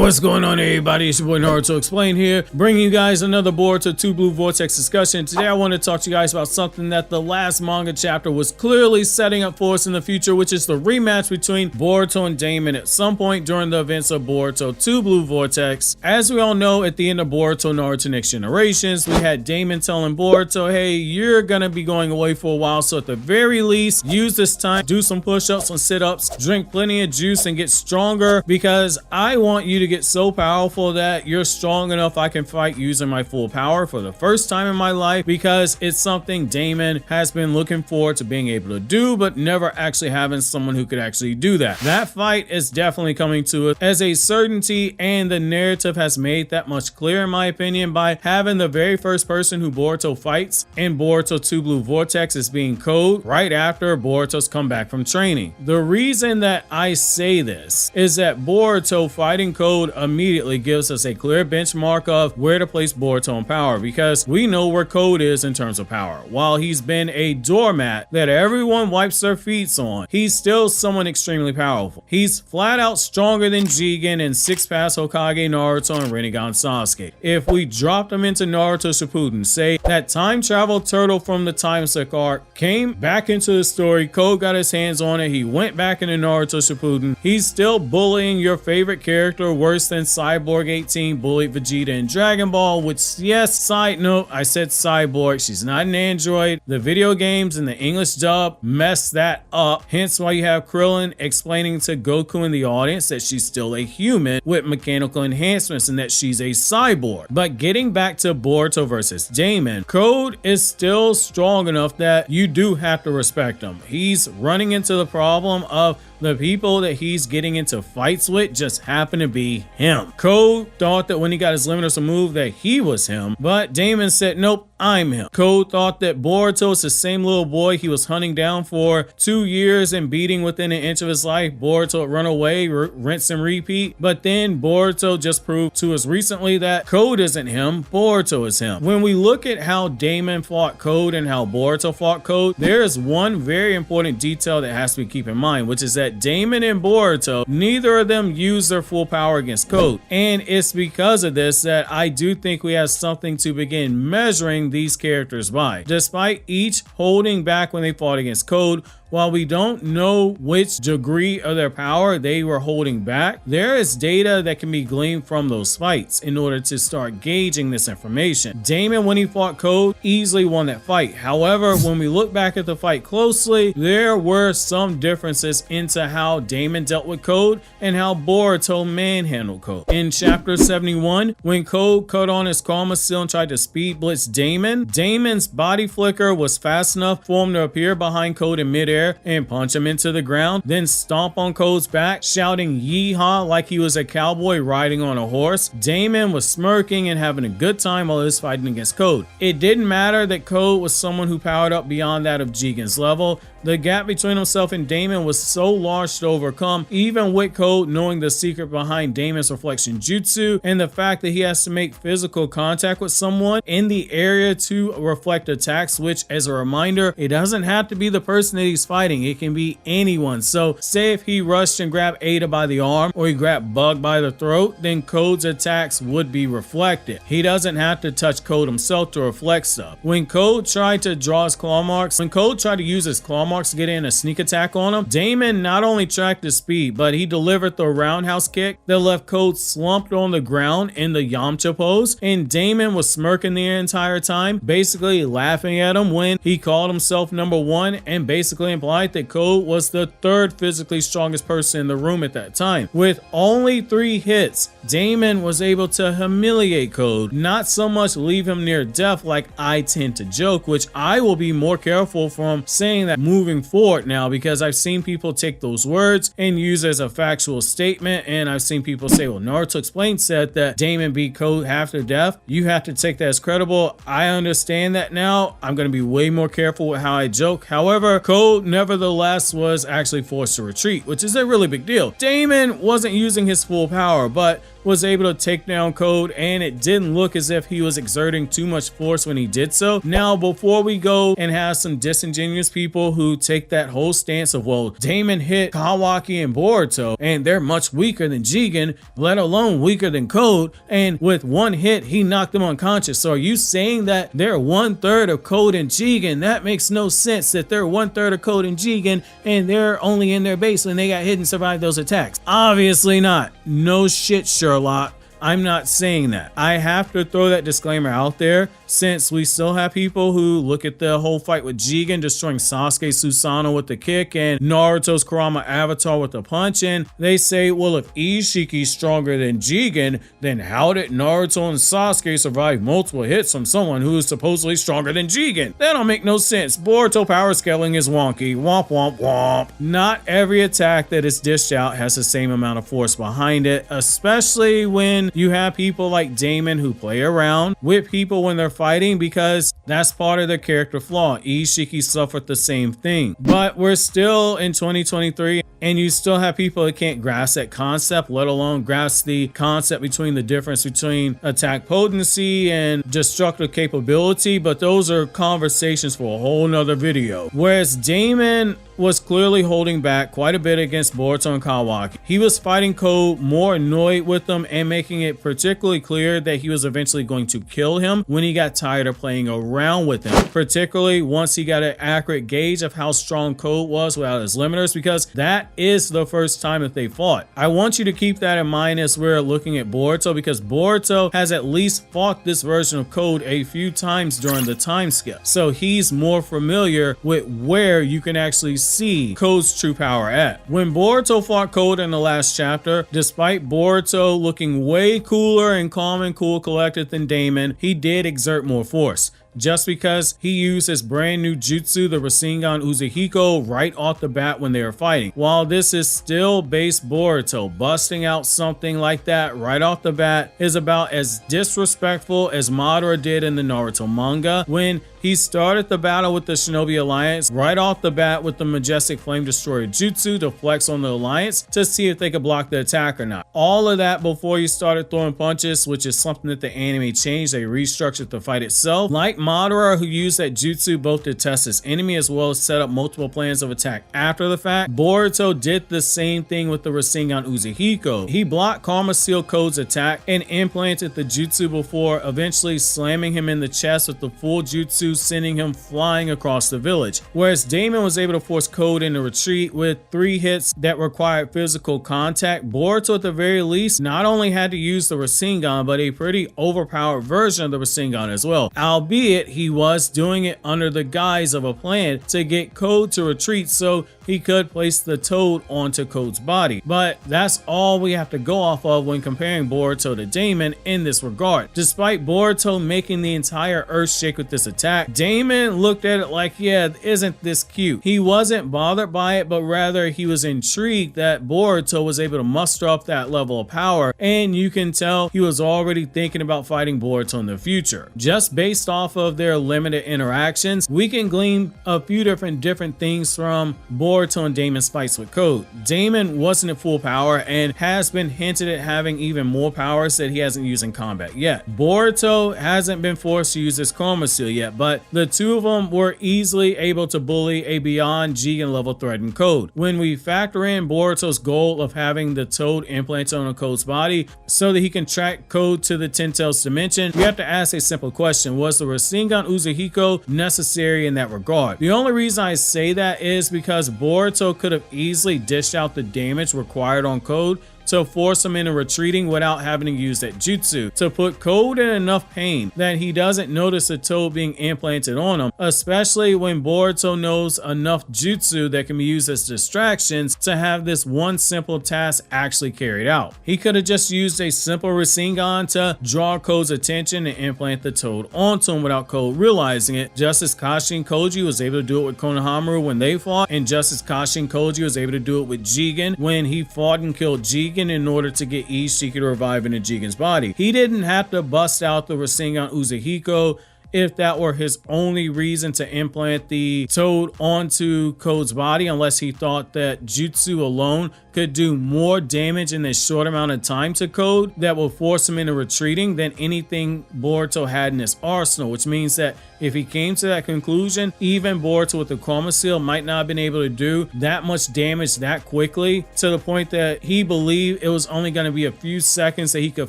What's going on, everybody? It's your boy Naruto Explain here, bringing you guys another Boruto 2 Blue Vortex discussion. Today I want to talk to you guys about something that the last manga chapter was clearly setting up for us in the future, which is the rematch between Boruto and Daemon at some point during the events of Boruto 2 Blue Vortex. As we all know, at the end of Boruto Naruto Next Generations, we had Daemon telling Boruto, hey, you're gonna be going away for a while, so at the very least, use this time, do some push-ups and sit-ups, drink plenty of juice and get stronger, because I want you to get so powerful that you're strong enough I can fight using my full power for the first time in my life, because it's something Daemon has been looking forward to being able to do, but never actually having someone who could actually do that. That fight is definitely coming to it as a certainty, and the narrative has made that much clearer in my opinion by having the very first person who Boruto fights in Boruto 2 Blue Vortex as being Code right after Boruto's come back from training. The reason that I say this is that Boruto fighting Code immediately gives us a clear benchmark of where to place Boruto in power, because we know where Code is in terms of power. While he's been a doormat that everyone wipes their feet on, he's still someone extremely powerful. He's flat out stronger than Jigen and 6-pass Hokage Naruto and Rinnegan Sasuke. If we dropped him into Naruto Shippuden, say that time travel turtle from the time suck arc came back into the story, Code got his hands on it, he went back into Naruto Shippuden, he's still bullying your favorite character worse than Cyborg 18 bullied Vegeta in Dragon Ball, which, yes, side note, I said Cyborg, she's not an android. The video games and the English dub messed that up, hence why you have Krillin explaining to Goku in the audience that she's still a human with mechanical enhancements and that she's a cyborg. But getting back to Boruto versus Daemon, Code is still strong enough that you do have to respect him. He's running into the problem of the people that he's getting into fights with just happen to be him. Code thought that when he got his limiters removed that he was him, but Daemon said, nope, I'm him. Code thought that Boruto is the same little boy he was hunting down for 2 years and beating within an inch of his life. Boruto would run away, rinse and repeat, but then Boruto just proved to us recently that Code isn't him, Boruto is him. When we look at how Daemon fought Code and how Boruto fought Code, there is one very important detail that has to be kept in mind, which is that Daemon and Boruto, neither of them use their full power against Code, and it's because of this that I do think we have something to begin measuring these characters by. Despite each holding back when they fought against Code, while we don't know which degree of their power they were holding back, there is data that can be gleaned from those fights in order to start gauging this information. Daemon, when he fought Code, easily won that fight. However, when we look back at the fight closely, there were some differences into how Daemon dealt with Code and how Boruto manhandled Code. In chapter 71, when Code cut on his Karma Seal and tried to speed blitz Daemon, Daemon's body flicker was fast enough for him to appear behind Code in midair and punch him into the ground, then stomp on Code's back, shouting yeehaw like he was a cowboy riding on a horse. Daemon was smirking and having a good time while he was fighting against Code. It didn't matter that Code was someone who powered up beyond that of Jigen's level. The gap between himself and Daemon was so large to overcome, even with Code knowing the secret behind Daemon's reflection jutsu and the fact that he has to make physical contact with someone in the area to reflect attacks, which, as a reminder, it doesn't have to be the person that he's fighting, it can be anyone. So say if he rushed and grabbed Ada by the arm or he grabbed Bug by the throat, then Code's attacks would be reflected. He doesn't have to touch Code himself to reflect stuff. When Code tried to draw his claw marks, when Code tried to use his claw marks to get in a sneak attack on him, Daemon not only tracked his speed, but he delivered the roundhouse kick that left Code slumped on the ground in the Yamcha pose, and Daemon was smirking the entire time, basically laughing at him when he called himself number one and basically implied that Code was the third physically strongest person in the room at that time. With only 3 hits, Daemon was able to humiliate Code, not so much leave him near death like I tend to joke, which I will be more careful from saying that moving forward now, because I've seen people take those words and use as a factual statement, and I've seen people say, well, Naruto Explained said that Daemon beat Code half to death. You have to take that as credible. I understand that now. I'm going to be way more careful with how I joke. However, Code nevertheless was actually forced to retreat, which is a really big deal. Daemon wasn't using his full power, but was able to take down Code, and it didn't look as if he was exerting too much force when he did so. Now, before we go and have some disingenuous people who take that whole stance of, well, Daemon hit Kawaki and Boruto, and they're much weaker than Jigen, let alone weaker than Code, and with one hit, he knocked them unconscious. So are you saying that they're 1/3 of Code and Jigen? That makes no sense that they're 1/3 of Code and Jigen, and they're only in their base when they got hit and survived those attacks. Obviously not. No shit, Sherlock. I'm not saying that. I have to throw that disclaimer out there, since we still have people who look at the whole fight with Jigen destroying Sasuke Susanoo with the kick and Naruto's Kurama Avatar with the punch, and they say, well, if Ishiki's stronger than Jigen, then how did Naruto and Sasuke survive multiple hits from someone who is supposedly stronger than Jigen? That don't make no sense. Boruto power scaling is wonky. Womp womp womp. Not every attack that is dished out has the same amount of force behind it, especially when you have people like Daemon who play around with people when they're fighting, because that's part of their character flaw. Ishiki suffered the same thing. But we're still in 2023, and you still have people that can't grasp that concept, let alone grasp the concept between the difference between attack potency and destructive capability. But those are conversations for a whole nother video. Whereas Daemon was clearly holding back quite a bit against Boruto and Kawaki. He was fighting Code more annoyed with them and making it particularly clear that he was eventually going to kill him when he got tired of playing around with him, particularly once he got an accurate gauge of how strong Code was without his limiters, because that is the first time that they fought. I want you to keep that in mind as we're looking at Boruto, because Boruto has at least fought this version of Code a few times during the time skip, so he's more familiar with where you can actually see Code's true power at. When Boruto fought Code in the last chapter, despite Boruto looking way cooler and calm and cool collected than Daemon, he did exert more force, just because he used his brand new jutsu, the Rasengan Uzehiko, right off the bat when they were fighting. While this is still base Boruto, busting out something like that right off the bat is about as disrespectful as Madara did in the Naruto manga when he started the battle with the Shinobi Alliance right off the bat with the Majestic Flame Destroyer jutsu to flex on the Alliance to see if they could block the attack or not. All of that before he started throwing punches, which is something that the anime changed. They restructured the fight itself. Like Madara, who used that jutsu both to test his enemy as well as set up multiple plans of attack after the fact, Boruto did the same thing with the Rasengan Uzehiko. He blocked Karma Seal Code's attack and implanted the jutsu before eventually slamming him in the chest with the full jutsu, sending him flying across the village. Whereas Daemon was able to force Code into retreat with 3 hits that required physical contact, Boruto at the very least not only had to use the Rasengan, but a pretty overpowered version of the Rasengan as well, albeit he was doing it under the guise of a plan to get Code to retreat so he could place the toad onto Code's body. But that's all we have to go off of when comparing Boruto to Daemon in this regard. Despite Boruto making the entire earth shake with this attack, Daemon looked at it like, yeah, isn't this cute? He wasn't bothered by it, but rather he was intrigued that Boruto was able to muster up that level of power, and you can tell he was already thinking about fighting Boruto in the future. Just based off of their limited interactions, we can glean a few different things from Boruto and Daemon's fights with Code. Daemon wasn't at full power and has been hinted at having even more powers that he hasn't used in combat yet. Boruto hasn't been forced to use his Karma Seal yet, but the two of them were easily able to bully a beyond Jigen level threat in Code. When we factor in Boruto's goal of having the toad implanted on Code's body so that he can track Code to the Ten Tails dimension, we have to ask a simple question: was the Rasengan Uzehiko necessary in that regard? The only reason I say that is because Boruto could have easily dished out the damage required on Code to force him into retreating without having to use that jutsu, to put Code in enough pain that he doesn't notice the toad being implanted on him, especially when Boruto knows enough jutsu that can be used as distractions to have this one simple task actually carried out. He could have just used a simple Rasengan to draw Code's attention and implant the toad onto him without Code realizing it, just as Kashi and Koji was able to do it with Konoha when they fought, and just as Kashi and Koji was able to do it with Jigen when he fought and killed Jigen in order to get Ishiki to revive into Jigen's body. He didn't have to bust out the Rasengan Uzehiko if that were his only reason to implant the toad onto Code's body, unless he thought that jutsu alone could do more damage in this short amount of time to Code that will force him into retreating than anything Boruto had in his arsenal, which means that if he came to that conclusion, even Boruto with the Karma Seal might not have been able to do that much damage that quickly, to the point that he believed it was only going to be a few seconds that he could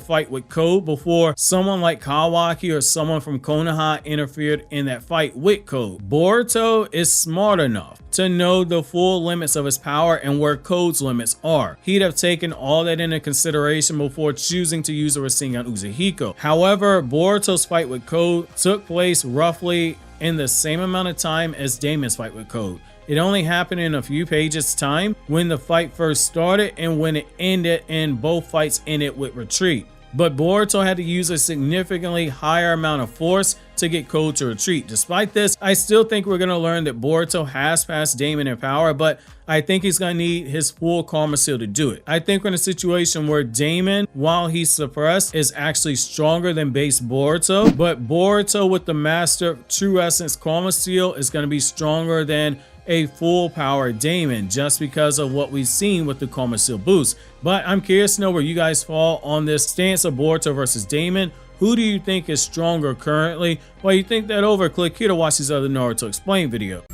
fight with Code before someone like Kawaki or someone from Konoha interfered in that fight with Code. Boruto is smart enough to know the full limits of his power and where Code's limits are. He'd have taken all that into consideration before choosing to use a Rasengan Uzuhiko. However, Boruto's fight with Code took place roughly in the same amount of time as Daemon's fight with Code. It only happened in a few pages time when the fight first started and when it ended, and both fights ended with retreat. But Boruto had to use a significantly higher amount of force to get Code to retreat. Despite this, I still think we're going to learn that Boruto has passed Daemon in power, but I think he's going to need his full Karma Seal to do it. I think we're in a situation where Daemon, while he's suppressed, is actually stronger than base Boruto, but Boruto with the Master True Essence Karma Seal is going to be stronger than a full power Daemon, just because of what we've seen with the Karma Seal boost. But I'm curious to know where you guys fall on this stance of Boruto versus Daemon. Who do you think is stronger currently? While you think that over, click here to watch this other Naruto Explained video.